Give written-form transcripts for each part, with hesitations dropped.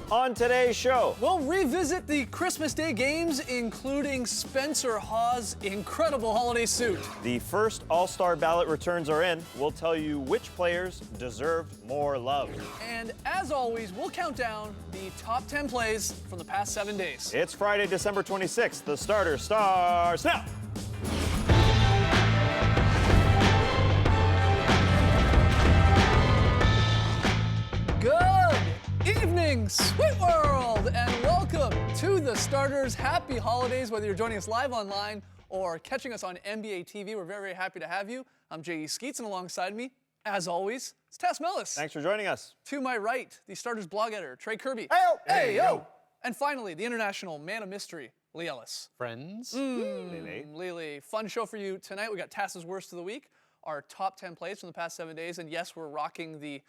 On today's show, We'll revisit the Christmas Day games, including Spencer Hawes' incredible holiday suit. the first All-Star ballot returns are in. We'll tell you which players deserved more love. And as always, we'll count down the top 10 plays from the past 7 days. It's Friday, December 26th. The starter starts now. Good evening, Sweet World, and welcome to the starters. Happy holidays, whether you're joining us live online or catching us on NBA TV. We're very, very happy to have you. I'm J.E. Skeets, and alongside me, as always, it's Tess Mellis. Thanks for joining us. To my right, the starters blog editor, Trey Kirby. Hey-o. Hey, yo. And finally, the international man of mystery, Lee Ellis. Friends. Lily, fun show for you tonight. We got Tass's Worst of the Week, our top 10 plays from the past 7 days. And yes, we're rocking the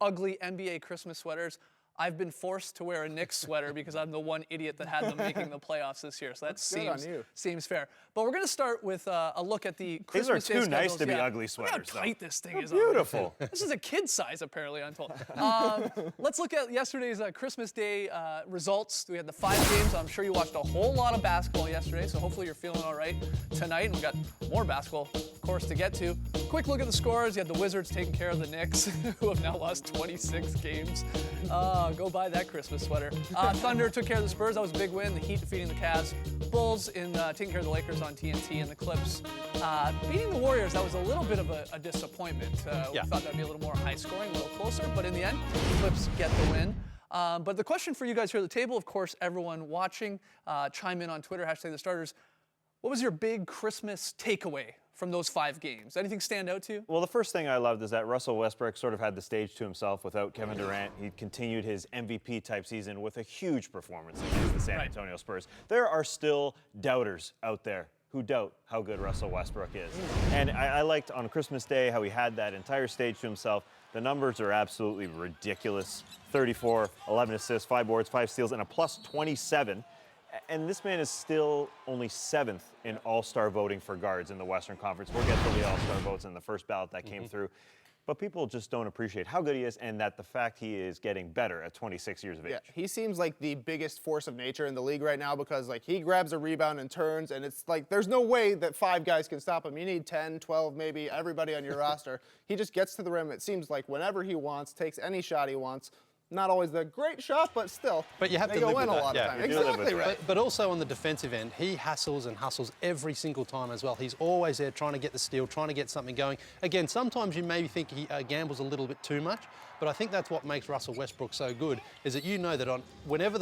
ugly NBA Christmas sweaters. I've been forced to wear a Knicks sweater because I'm the one idiot that had them making the playoffs this year. So that seems fair. But we're going to start with a look at the Christmas Day These are too nice schedules. to be ugly Look sweaters, how though. tight this thing is. Beautiful. This is a kid size, apparently, I'm told. Let's look at yesterday's Christmas Day results. We had the 5 games. I'm sure you watched a whole lot of basketball yesterday, so hopefully you're feeling all right tonight. And we got more basketball, of course, to get to. Quick look at the scores. You had the Wizards taking care of the Knicks, who have now lost 26 games. Go buy that Christmas sweater. Thunder took care of the Spurs. That was a big win. The Heat defeating the Cavs. Bulls in taking care of the Lakers on TNT, and the Clips beating the Warriors. That was a little bit of a disappointment. We thought that'd be a little more high scoring, a little closer, but in the end, the Clips get the win. But the question for you guys here at the table, of course, everyone watching, chime in on Twitter, hashtag the starters. What was your big Christmas takeaway from those 5 games? Anything stand out to you? Well, the first thing I loved is that Russell Westbrook sort of had the stage to himself without Kevin Durant. He continued his MVP-type season with a huge performance against the San Antonio Spurs. There are still doubters out there who doubt how good Russell Westbrook is. And I liked on Christmas Day how he had that entire stage to himself. The numbers are absolutely ridiculous. 34, 11 assists, 5 boards, 5 steals, and a plus 27. And this man is still only 7th in All-Star voting for guards in the Western Conference. We'll get to the All-Star votes in the first ballot that came through. But people just don't appreciate how good he is and that the fact he is getting better at 26 years of age. Yeah, he seems like the biggest force of nature in the league right now because like he grabs a rebound and turns, and it's like there's no way that 5 guys can stop him. You need 10, 12, maybe everybody on your roster. He just gets to the rim, it seems like whenever he wants, takes any shot he wants. Not always the great shot, but still. But you have they to live go in with a that. lot Yeah. of times. You do live with Exactly that. right. But also on the defensive end, he hassles and hustles every single time as well. He's always there trying to get the steal, trying to get something going. Again, sometimes you maybe think he gambles a little bit too much, but I think that's what makes Russell Westbrook so good, is that you know that whenever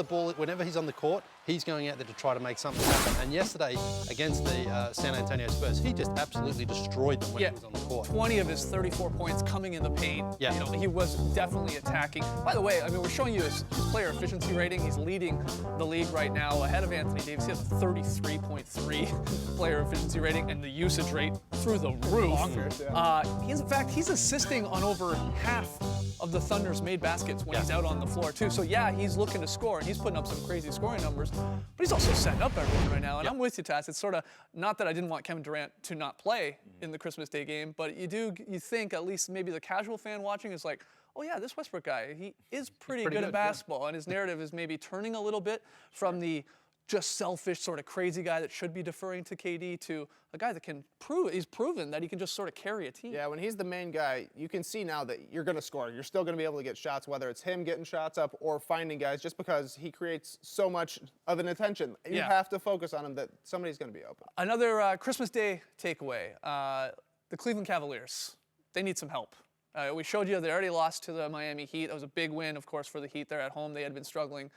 he's on the court, he's going out there to try to make something happen. And yesterday, against the San Antonio Spurs, he just absolutely destroyed them when he was on the court. 20 of his 34 points coming in the paint. Yeah. You know, he was definitely attacking. By the way, I mean, we're showing you his player efficiency rating. He's leading the league right now ahead of Anthony Davis. He has a 33.3 player efficiency rating and the usage rate through the roof. He's assisting on over half of the Thunder's made baskets when he's out on the floor too. So yeah, he's looking to score and he's putting up some crazy scoring numbers, but he's also setting up everyone right now. And I'm with you, Tass. It's sort of not that I didn't want Kevin Durant to not play in the Christmas Day game, but you think at least maybe the casual fan watching is like, oh yeah, this Westbrook guy, he is pretty good at basketball, and his narrative is maybe turning a little bit from the just selfish sort of crazy guy that should be deferring to KD to a guy that can he's proven that he can just sort of carry a team. Yeah, when he's the main guy, you can see now that you're going to score. You're still going to be able to get shots, whether it's him getting shots up or finding guys, just because he creates so much of an attention. You have to focus on him that somebody's going to be open. Another Christmas Day takeaway, the Cleveland Cavaliers, they need some help. We showed you they already lost to the Miami Heat. That was a big win, of course, for the Heat. They're at home. They had been struggling.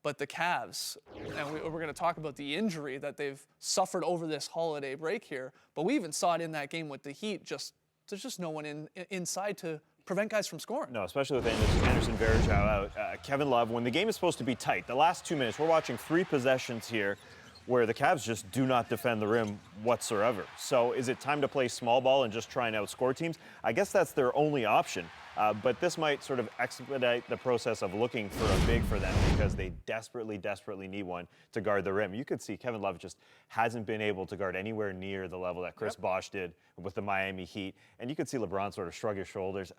But the Cavs, and we're going to talk about the injury that they've suffered over this holiday break here, but we even saw it in that game with the Heat. There's just no one inside to prevent guys from scoring. No, especially with Anderson Varejao out. Kevin Love, when the game is supposed to be tight, the last 2 minutes, we're watching 3 possessions here where the Cavs just do not defend the rim whatsoever. So is it time to play small ball and just try and outscore teams? I guess that's their only option. But this might sort of expedite the process of looking for a big for them because they desperately need one to guard the rim. You could see Kevin Love just hasn't been able to guard anywhere near the level that Chris Bosh did with the Miami Heat. And you could see LeBron sort of shrug his shoulders.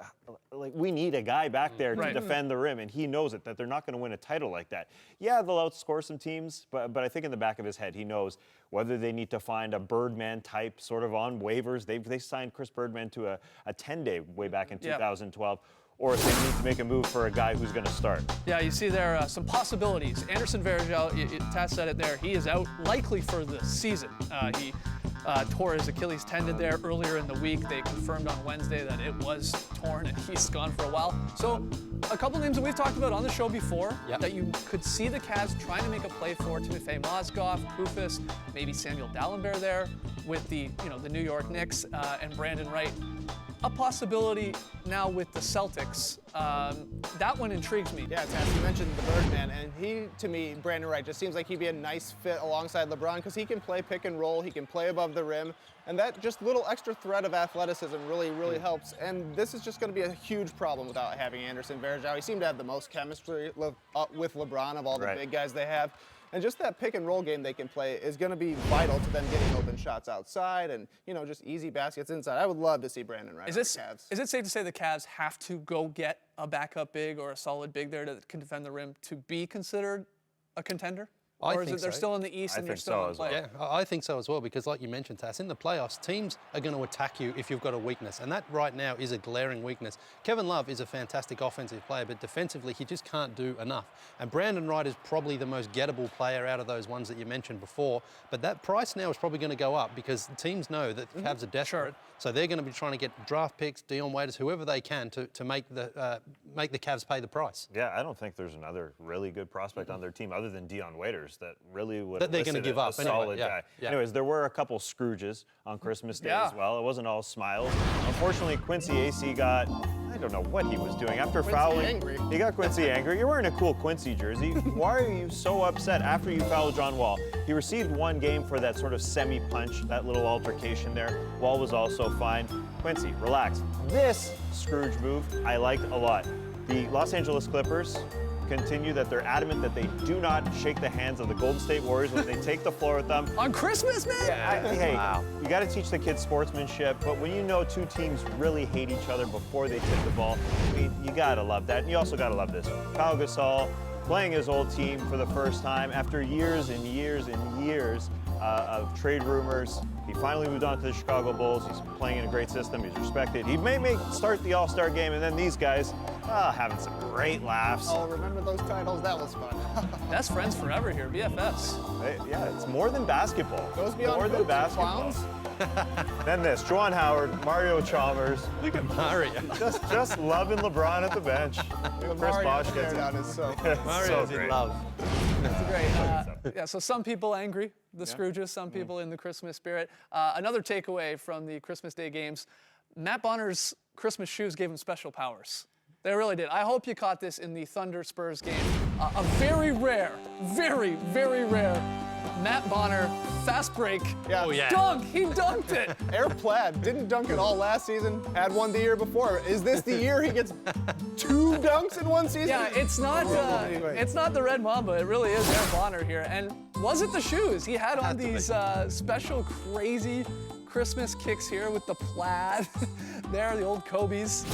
Like, we need a guy back there to defend the rim, and he knows it, that they're not going to win a title like that. Yeah, they'll outscore some teams, but I think in the back of his head, he knows whether they need to find a Birdman type sort of on waivers. They signed Chris Birdman to a 10-day way back in 2012. Or if they need to make a move for a guy who's going to start. Yeah, you see there some possibilities. Anderson Varejao, Taz said it there, he is out likely for the season. He tore his Achilles tendon there earlier in the week. They confirmed on Wednesday that it was torn and he's gone for a while. So a couple names that we've talked about on the show before that you could see the Cavs trying to make a play for: Timofey Mozgov, Koufos, maybe Samuel Dalembert there with the New York Knicks and Brandon Wright. A possibility now with the Celtics. That one intrigues me. Yeah, Taz, you mentioned the Birdman, and he, to me, Brandon Wright, just seems like he'd be a nice fit alongside LeBron because he can play pick and roll, he can play above the rim, and that just little extra thread of athleticism really helps. And this is just going to be a huge problem without having Anderson Varejao. He seemed to have the most chemistry with LeBron of all the big guys they have. And just that pick and roll game they can play is going to be vital to them getting open shots outside and, just easy baskets inside. I would love to see Brandon Wright on the Cavs. Is it safe to say the Cavs have to go get a backup big or a solid big there that can defend the rim to be considered a contender? Or is it they're still in the East and they're still on play? Yeah, I think so as well, because like you mentioned, Tass, in the playoffs, teams are going to attack you if you've got a weakness, and that right now is a glaring weakness. Kevin Love is a fantastic offensive player, but defensively he just can't do enough. And Brandon Wright is probably the most gettable player out of those ones that you mentioned before, but that price now is probably going to go up because teams know that the Cavs are desperate. So they're going to be trying to get draft picks, Dion Waiters, whoever they can to make the Cavs pay the price. Yeah, I don't think there's another really good prospect on their team other than Dion Waiters that really would that they're going to give up. A solid guy. Anyways, there were a couple Scrooges on Christmas Day as well. It wasn't all smiles. Unfortunately, Quincy Acee got, I don't know what he was doing. After fouling, he got Quincy angry. You're wearing a cool Quincy jersey. Why are you so upset after you fouled John Wall? He received one game for that sort of semi-punch, that little altercation there. Wall was also fine. Quincy, relax. This Scrooge move I liked a lot. The Los Angeles Clippers continue that they're adamant that they do not shake the hands of the Golden State Warriors when they take the floor with them. On Christmas, man? Hey, you got to teach the kids sportsmanship, but when you know two teams really hate each other before they tip the ball, I mean, you got to love that. And you also got to love this. Pau Gasol playing his old team for the first time after years and years and years of trade rumors. He finally moved on to the Chicago Bulls. He's playing in a great system. He's respected. He may start the All-Star game, and then these guys having some great laughs. Oh, remember those titles? That was fun. Best friends forever here, BFFs. Yeah, it's more than basketball. Goes beyond more than basketball. Then this, Juwan Howard, Mario Chalmers. Look at Mario. just loving LeBron at the bench. Chris Bosh gets down is so Mario's in love. That's great. Yeah, so some people angry, the Scrooges, some people in the Christmas spirit. Another takeaway from the Christmas Day games, Matt Bonner's Christmas shoes gave him special powers. They really did. I hope you caught this in the Thunder Spurs game. A very rare, very, very rare Matt Bonner fast break dunk. He dunked it. Air Plaid didn't dunk it all last season. Had one the year before. Is this the year he gets 2 dunks in one season? Yeah, it's not the Red Mamba. It really is Air Bonner here. And was it the shoes? He had on these special crazy Christmas kicks here with the plaid. There, the old Kobe's.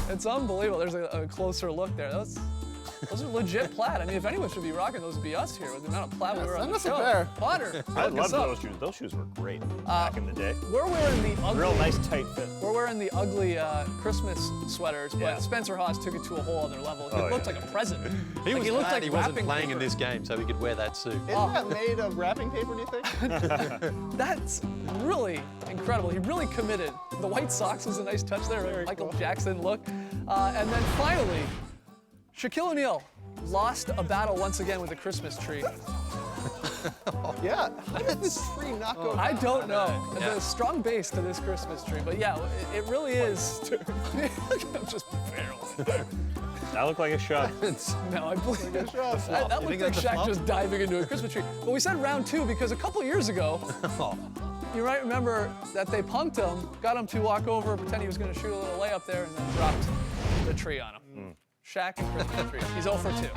It's unbelievable. There's a closer look there. Those are legit plaid. I mean, if anyone should be rocking those, would be us here with the amount of plaid we were on the show. Bonner, I loved those shoes. Those shoes were great back in the day. We're wearing the ugly, real nice tight fit. We're wearing the ugly Christmas sweaters, but Spencer Haas took it to a whole other level. He looked like a present. He looked like he wasn't wrapping playing paper. in this game, so he could wear that suit. Isn't that made of wrapping paper, do you think? That's really incredible. He really committed. The white socks was a nice touch there, Michael Jackson look. And then finally, Shaquille O'Neal lost a battle once again with the Christmas tree. Yeah, how did this tree not go down? I don't know. There's a strong base to this Christmas tree, but yeah, it really is. I'm just barreling. That looked like a shot. No, I believe Good shot. that looked like Shaq just diving into a Christmas tree. But we said round 2 because a couple years ago, you might remember that they punked him, got him to walk over, pretend he was going to shoot a little layup there, and then dropped the tree on him. Shaq and Christmas tree. He's 0 for 2. 0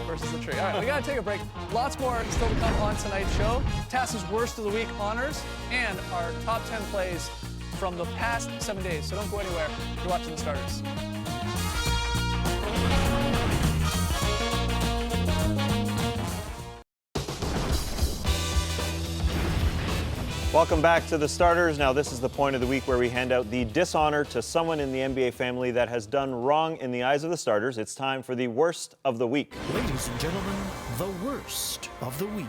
versus the tree. All right, we got to take a break. Lots more still to come on tonight's show. TASS's Worst of the Week honors and our top 10 plays from the past 7 days. So don't go anywhere. You're watching The Starters. Welcome back to The Starters. Now, this is the point of the week where we hand out the dishonor to someone in the NBA family that has done wrong in the eyes of the starters. It's time for the Worst of the Week. Ladies and gentlemen, the Worst of the Week.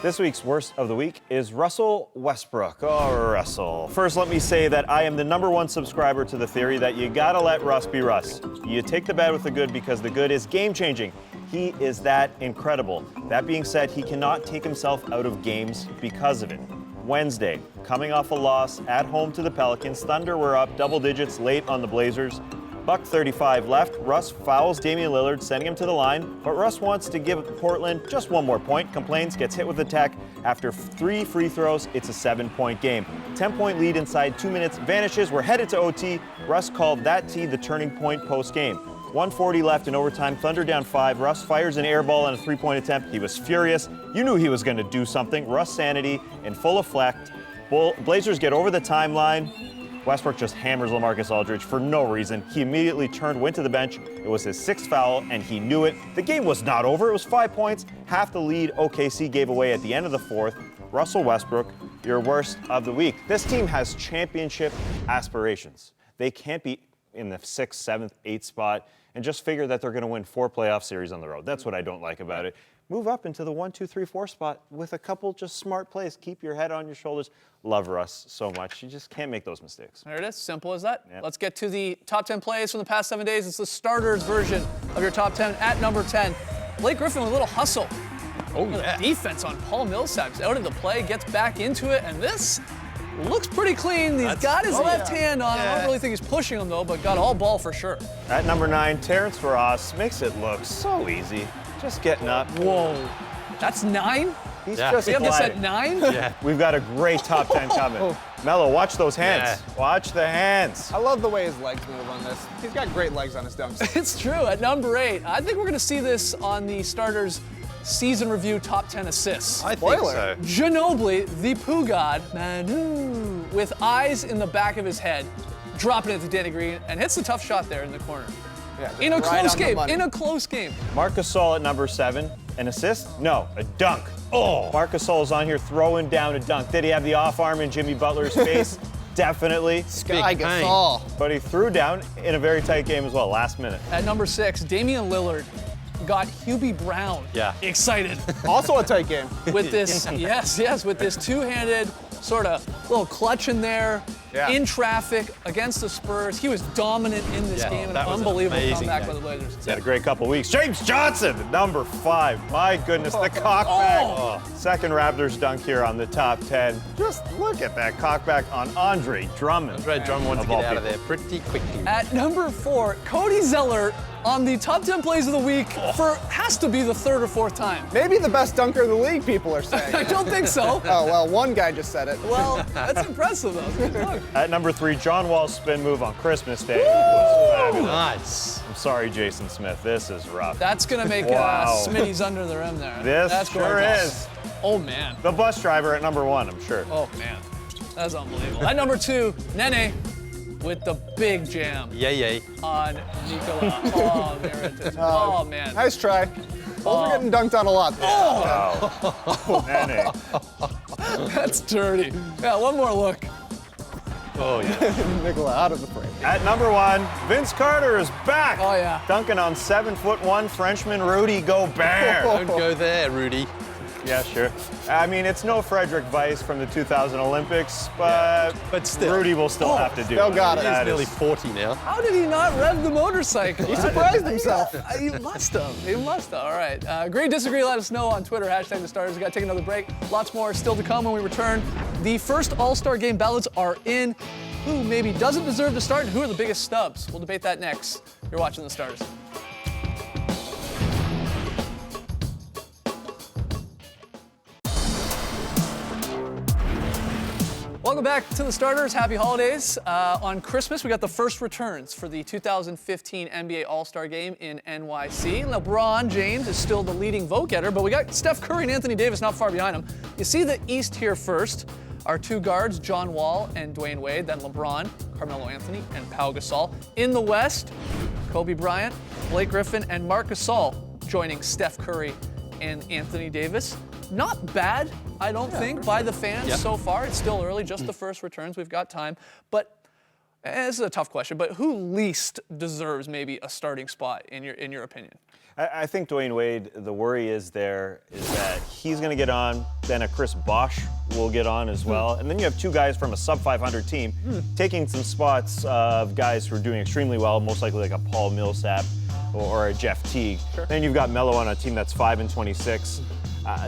This week's Worst of the Week is Russell Westbrook. Oh, Russell. First, let me say that I am the #1 subscriber to the theory that you gotta let Russ be Russ. You take the bad with the good because the good is game-changing. He is that incredible. That being said, he cannot take himself out of games because of it. Wednesday, coming off a loss at home to the Pelicans, Thunder were up double digits late on the Blazers. Buck 35 left. Russ fouls Damian Lillard, sending him to the line. But Russ wants to give Portland just one more point. Complains, gets hit with a tech. After 3 free throws, it's a 7-point game. 10-point lead inside 2 minutes vanishes. We're headed to OT. Russ called that T the turning point post-game. 1:40 left in overtime. Thunder down 5. Russ fires an air ball on a 3-point attempt. He was furious. You knew he was going to do something. Russ sanity in full effect. Blazers get over the timeline. Westbrook just hammers LaMarcus Aldridge for no reason. He immediately went to the bench. It was his 6th foul, and he knew it. The game was not over. It was 5 points. Half the lead OKC gave away at the end of the 4th. Russell Westbrook, your Worst of the Week. This team has championship aspirations. They can't be in the 6th, 7th, 8th spot and just figure that they're going to win 4 playoff series on the road. That's what I don't like about it. Move up into the 1, 2, 3, 4 spot with a couple just smart plays. Keep your head on your shoulders. Love Russ so much. You just can't make those mistakes. There it is. Simple as that. Yep. Let's get to the top 10 plays from the past 7 days. It's the starters version of your top 10. At number 10, Blake Griffin with a little hustle. Oh, The yeah. defense on Paul Millsap. He's out of the play, gets back into it, and this looks pretty clean. He's got his left hand on it. I don't really think he's pushing him, though, but got all ball for sure. At number 9, Terrence Ross makes it look so easy. Just getting up. Whoa. That's 9? He's Yeah. just We have this at gliding. 9? Yeah. We've got a great top 10 coming. Mello, watch those hands. Yeah. Watch the hands. I love the way his legs move on this. He's got great legs on his dunks. It's true. At number 8, I think we're going to see this on the starters season review top 10 assists. I think Spoiler. so. Ginobili, the poo god, Manu, with eyes in the back of his head, dropping it to Danny Green, and hits the tough shot there in the corner. Yeah, just In a right close on the game. money. In a close game. Marc Gasol at number 7. An assist? No, a dunk. Oh, Marc Gasol is on here throwing down a dunk. Did he have the off arm in Jimmy Butler's face? Definitely. Sky Big pain. Gasol. But he threw down in a very tight game as well, last minute. At number 6, Damian Lillard got Hubie Brown excited Also a tight game. with this, yes, with this two-handed sort of little clutch in there, Yeah. in traffic against the Spurs. He was dominant in this Yeah, game. An that was an unbelievable amazing comeback by game. the Blazers. He's had a great couple weeks. James Johnson, at number 5. My goodness, the cockback. Second Raptors dunk here on the top 10. Just look at that cockback on Andre Drummond. Red Drum wanted to Of all get out of people. there pretty quickly. At number 4, Cody Zeller on the top 10 plays of the week for has to be the 3rd or 4th time. Maybe the best dunker in the league, people are saying. I don't think so. Oh, well, one guy just said it. Well, that's impressive though. Good dunk. At number 3, John Wall's spin move on Christmas Day. Was fabulous. Nice. I'm sorry, Jason Smith. This is rough. That's gonna make Wow. Smitty's under the rim there. This That's sure gorgeous. is. Oh man. The bus driver at number 1, I'm sure. Oh man. That's unbelievable. At number 2, Nene with the big jam Yay. on Nikola. Oh, there it is. Oh man. Nice try. Those are getting dunked on a lot. Nene. That's dirty. Yeah, one more look. Oh, yeah. Nikola out of the frame. At number 1, Vince Carter is back. Oh, yeah. Dunking on 7'1" Frenchman Rudy Gobert. Don't go there, Rudy. Yeah, sure. I mean, it's no Frederick Weiss from the 2000 Olympics, but, But still. Rudy will still have to do still it. got it. He's That nearly is- 40 now. How did he not rev the motorcycle? He surprised himself. He must have. He must have. All right. Agree, disagree, let us know on Twitter. # the Starters. We got to take another break. Lots more still to come when we return. The first All-Star game ballots are in. Who maybe doesn't deserve to start and who are the biggest stubs? We'll debate that next. You're watching The Starters. Welcome back to the starters. Happy holidays. On Christmas, we got the first returns for the 2015 NBA All-Star Game in NYC. LeBron James is still the leading vote getter, but we got Steph Curry and Anthony Davis not far behind him. You see the East here first. Our two guards, John Wall and Dwayne Wade, then LeBron, Carmelo Anthony, and Pau Gasol. In the West, Kobe Bryant, Blake Griffin, and Marc Gasol joining Steph Curry and Anthony Davis. Not bad, I don't think, by the fans so far. It's still early, just the first returns. We've got time. But this is a tough question, but who least deserves maybe a starting spot in your opinion? I think Dwayne Wade, the worry is that he's going to get on, then a Chris Bosh will get on as well. And then you have two guys from a sub-500 team taking some spots of guys who are doing extremely well, most likely like a Paul Millsap or a Jeff Teague. Sure. Then you've got Melo on a team that's 5-26.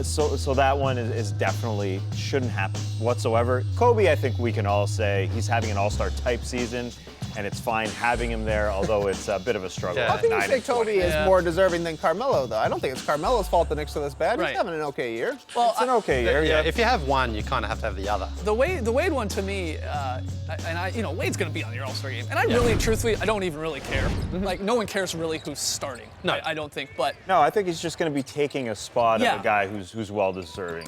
So that one is definitely shouldn't happen whatsoever. Kobe, I think we can all say he's having an all-star type season, and it's fine having him there, although it's a bit of a struggle. How at can you 9 say and 20. Kobe is more deserving than Carmelo, though? I don't think it's Carmelo's fault the Knicks are this bad. Right. He's having an okay year. Well, It's an okay year. Yeah, if you have one, you kind of have to have the other. The Wade one to me, Wade's going to be on your All-Star game, and I really, truthfully, I don't even really care. Like, no one cares really who's starting. No. I don't think, but No, I think he's just going to be taking a spot Yeah. of a guy who's well deserving.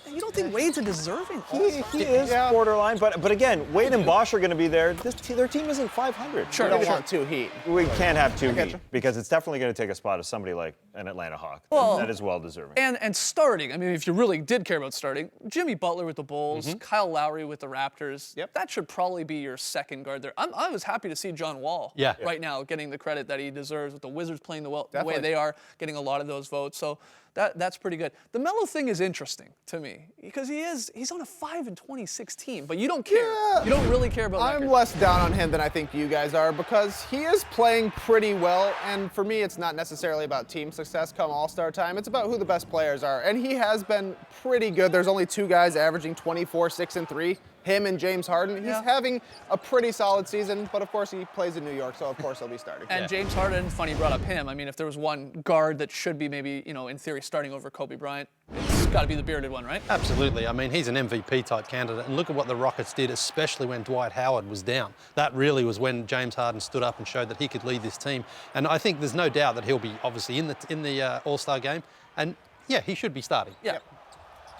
you don't think Wade's a deserving He is borderline, but again, Wade and Bosh are going to be there. Their team isn't 500. Sure, We don't sure. want two Heat. We can't have two get Heat you. because it's definitely going to take a spot of somebody like an Atlanta Hawk. Well, that is well deserving. And starting, I mean, if you really did care about starting, Jimmy Butler with the Bulls, Kyle Lowry with the Raptors. Yep. That should probably be your second guard there. I was happy to see John Wall right now getting the credit that he deserves with the Wizards playing the way Definitely. they are, getting a lot of those votes. So that's pretty good. The Melo thing is interesting to me because he's on a 5-26 team, but you don't care. Yeah. You don't really care about I'm record. less down on him than I think you guys are because he is playing pretty well, and for me, it's not necessarily about team success come All-Star time. It's about who the best players are, and he has been pretty good. There's only two guys averaging 24, 6, and 3. Him and James Harden. He's having a pretty solid season, but of course he plays in New York, so of course he'll be starting. And James Harden, funny you brought up him. I mean, if there was one guard that should be maybe, in theory starting over Kobe Bryant, it's got to be the bearded one, right? Absolutely. I mean, he's an MVP type candidate. And look at what the Rockets did, especially when Dwight Howard was down. That really was when James Harden stood up and showed that he could lead this team. And I think there's no doubt that he'll be obviously in the All-Star game. And yeah, he should be starting. Yeah.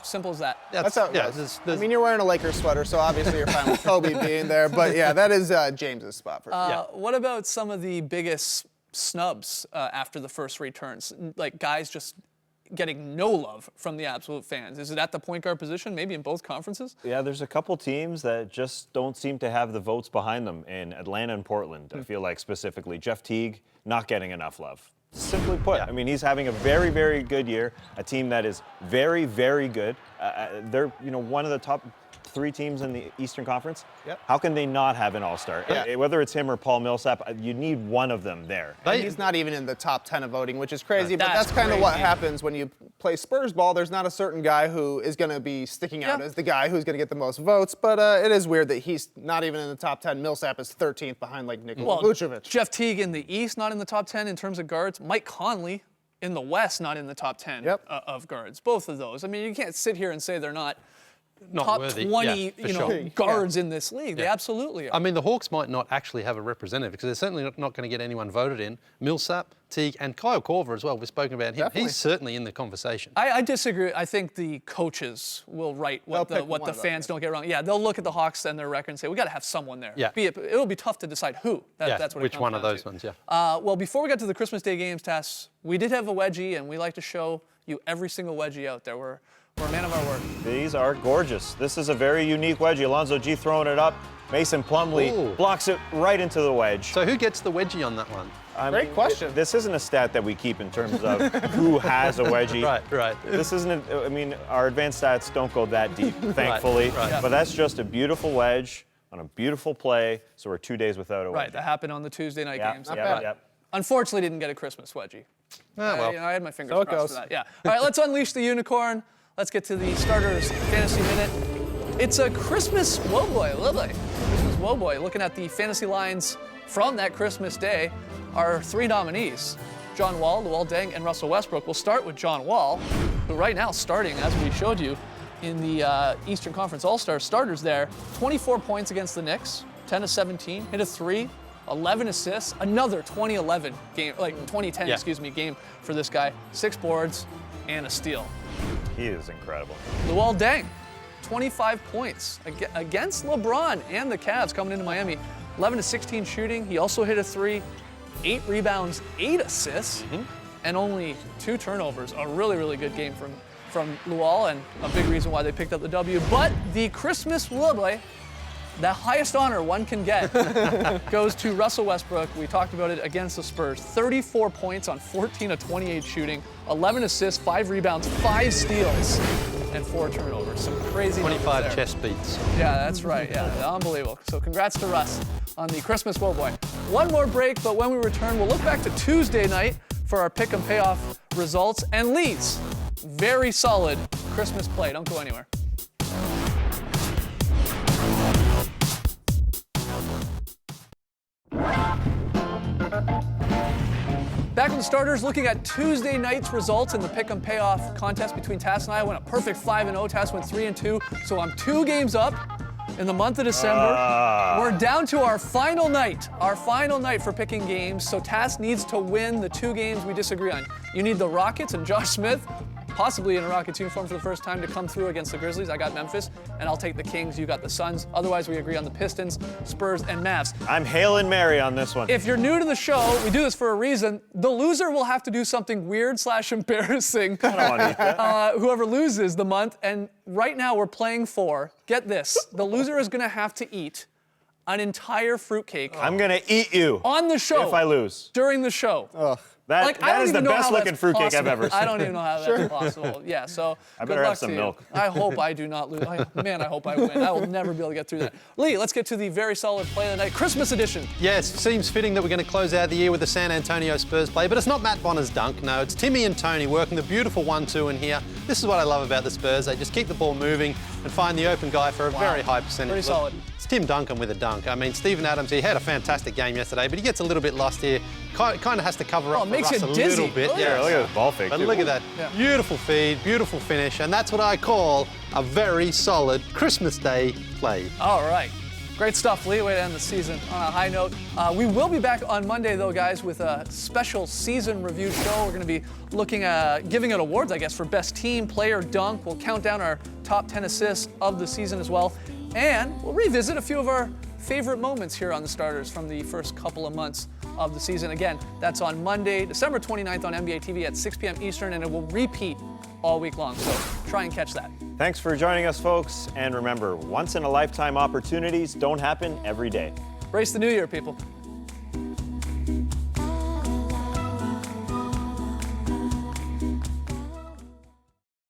Simple as that. That's how it goes. there's- I mean, you're wearing a Lakers sweater, so obviously you're fine with Kobe being there, but yeah, that is James's spot for sure. What about some of the biggest snubs after the first returns? Like guys just getting no love from the absolute fans. Is it at the point guard position, maybe in both conferences? Yeah, there's a couple teams that just don't seem to have the votes behind them in Atlanta and Portland. I feel like specifically Jeff Teague not getting enough love. Simply put, I mean, he's having a very, very good year. A team that is very, very good. They're one of the top 3 teams in the Eastern Conference. Yep. How can they not have an All-Star? Yeah. Whether it's him or Paul Millsap, you need one of them there. And he's not even in the top 10 of voting, which is crazy, but That's that's kind of what crazy. happens when you play Spurs ball. There's not a certain guy who is going to be sticking out Yeah. as the guy who's going to get the most votes, but it is weird that he's not even in the top 10. Millsap is 13th behind like Nikola Vucevic. Jeff Teague in the East, not in the top 10 in terms of guards. Mike Conley in the West, not in the top 10 of guards. Both of those. I mean, you can't sit here and say they're not top worthy. 20 Yeah, for sure. guards in this league. They absolutely are. I mean, the Hawks might not actually have a representative because they're certainly not going to get anyone voted in. Millsap, Teague, and Kyle Korver as well. We've spoken about him. Definitely. He's certainly in the conversation. I disagree. I think the coaches will write what They'll pick the one of those, fans don't get wrong. Yeah, they'll look at the Hawks and their record and say, we got to have someone there. Yeah. It'll be tough to decide who. That's what it which comes one of down those to. ones, yeah. Well, before we got to the Christmas Day games, Tess, we did have a wedgie, and we like to show you every single wedgie out there. We're a man of our word. These are gorgeous. This is a very unique wedgie. Alonzo G throwing it up. Mason Plumlee Ooh. blocks it right into the wedge. So who gets the wedgie on that one? Great question. This isn't a stat that we keep in terms of who has a wedgie. Right. This isn't, I mean, our advanced stats don't go that deep, thankfully. right. But that's just a beautiful wedge on a beautiful play. So we're 2 days without a wedge. Right, that happened on the Tuesday night games. Yeah. Unfortunately, didn't get a Christmas wedgie. well. I had my fingers So it crossed goes. for that. Yeah. All right, let's unleash the unicorn. Let's get to the starters fantasy minute. It's a Christmas whoa boy, lovely. Christmas whoa boy. Looking at the fantasy lines from that Christmas day, our 3 nominees, John Wall, Luol Deng, and Russell Westbrook. We'll start with John Wall, who right now starting, as we showed you, in the Eastern Conference All-Star starters there. 24 points against the Knicks, 10 of 17, hit a 3, 11 assists, another 2011 game, like 2010, Yeah. excuse me, game for this guy. 6 boards and a steal. He is incredible. Luol Deng, 25 points against LeBron and the Cavs coming into Miami. 11 to 16 shooting. He also hit a 3, 8 rebounds, 8 assists, and only 2 turnovers. A really, really good game from Luol, and a big reason why they picked up the W. But the Christmas Woodley, the highest honor one can get, goes to Russell Westbrook. We talked about it against the Spurs. 34 points on 14 of 28 shooting, 11 assists, 5 rebounds, 5 steals, and 4 turnovers. Some crazy numbers 25 there. chest beats. Yeah, that's right. Yeah, unbelievable. So congrats to Russ on the Christmas Woodboy. One more break, but when we return, we'll look back to Tuesday night for our pick and payoff results and Lee's very solid Christmas play. Don't go anywhere. Back with the starters, looking at Tuesday night's results in the pick and payoff contest between Tass and I. Went a perfect 5-0. Tass went 3-2. So I'm 2 games up in the month of December. We're down to our final night for picking games. So Tass needs to win the 2 games we disagree on. You need the Rockets and Josh Smith, possibly in a Rockets uniform for the first time, to come through against the Grizzlies. I got Memphis, and I'll take the Kings. You got the Suns. Otherwise, we agree on the Pistons, Spurs, and Mavs. I'm Hail and Mary on this one. If you're new to the show, we do this for a reason. The loser will have to do something weird/embarrassing. I don't want to eat that. Whoever loses the month, and right now we're playing for, get this, the loser is going to have to eat an entire fruitcake I'm going to eat you on the show if I lose. during the show. That, Like, I that don't is the even know best how looking that's fruitcake I've possible. ever seen. I don't even know how that's possible. Yeah, so I good better luck have some to milk. you. I hope I do not lose. Man, I hope I win. I will never be able to get through that. Lee, let's get to the very solid play of the night, Christmas edition. Yes, seems fitting that we're going to close out the year with the San Antonio Spurs play, but it's not Matt Bonner's dunk, no, it's Timmy and Tony working the beautiful 1-2 in here. This is what I love about the Spurs. They just keep the ball moving and find the open guy for a very high percentage. Pretty solid. It's Tim Duncan with a dunk. I mean, Steven Adams, he had a fantastic game yesterday, but he gets a little bit lost here. Kind of has to cover up Oh, it for makes Russ you a dizzy. little bit. Look at Yeah, look at this ball fake. But too. look at that. Yeah. Beautiful feed, beautiful finish, and that's what I call a very solid Christmas Day play. All right. Great stuff, Lee. Way to end the season on a high note. We will be back on Monday, though, guys, with a special season review show. We're going to be looking at giving out awards, I guess, for best team, player, dunk. We'll count down our top 10 assists of the season as well. And we'll revisit a few of our favorite moments here on the starters from the first couple of months of the season. Again, that's on Monday, December 29th on NBA TV at 6 p.m. Eastern, and it will repeat all week long. So try and catch that. Thanks for joining us, folks. And remember, once-in-a-lifetime opportunities don't happen every day. Brace the new year, people.